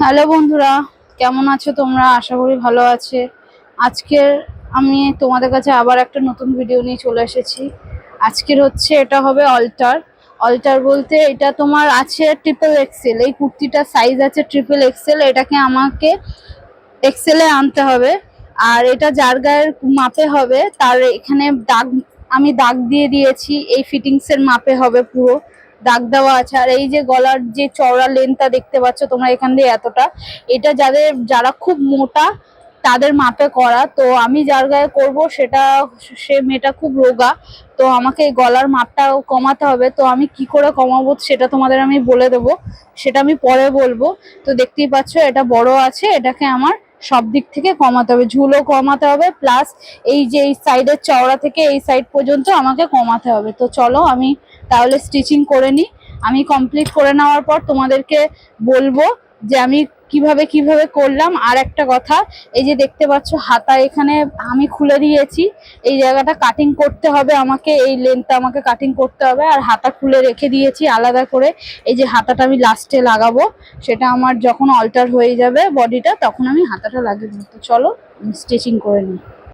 Hello বন্ধুরা, কেমন আছো তোমরা? আশা করি ভালো আছে। আজকের আমি তোমাদের কাছে আবার একটা নতুন ভিডিও নিয়ে চলে এসেছি। আজকের এটা হবে অল্টার। অল্টার বলতে এটা তোমার আছে ট্রিপল এক্সেল। এই কুর্তিটার সাইজ আছে ট্রিপল এক্সেল। এটাকে আমাকে এক্সেলে আনতে হবে। আর এটা যার গায়ের মাপে হবে তার এখানে আমি দাগ দিয়ে দিয়েছি। এই ফিটিংসের মাপে হবে, পুরো দাগ দেওয়া আছে। আর এই যে গলার যে চওড়া লেন্থটা দেখতে পাচ্ছ তোমরা এখান দিয়ে এতটা, এটা যারা খুব মোটা তাদের মাপে করা। তো আমি যার গায়ে করব সে মেয়েটা খুব রোগা, তো আমাকে এই গলার মাপটাও কমাতে হবে। তো আমি কি করে কমাবো সেটা তোমাদের আমি বলে দেবো, সেটা আমি পরে বলবো। তো দেখতেই পাচ্ছ এটা বড় আছে, এটাকে আমার সব দিক থেকে কমাতে হবে, ঝুলও কমাতে হবে, প্লাস এই যে এই সাইডের চওড়া থেকে এই সাইড পর্যন্ত আমাকে কমাতে হবে। তো চলো আমি তাহলে স্টিচিং করে নিই। আমি কমপ্লিট করে নেওয়ার পর তোমাদেরকে বলবো যে আমি কিভাবে কিভাবে করলাম। আর একটা কথা, এই যে দেখতে পাচ্ছ হাতা এখানে আমি খুলে দিয়েছি, এই জায়গাটা কাটিং করতে হবে আমাকে, এই লেন্থটা আমাকে কাটিং করতে হবে। আর হাতা খুলে রেখে দিয়েছি আলাদা করে। এই যে হাতাটা আমি লাস্টে লাগাবো, সেটা আমার যখন অল্টার হয়ে যাবে বডিটা তখন আমি হাতাটা লাগিয়ে দেবো। তো চলো স্টিচিং করে নিই।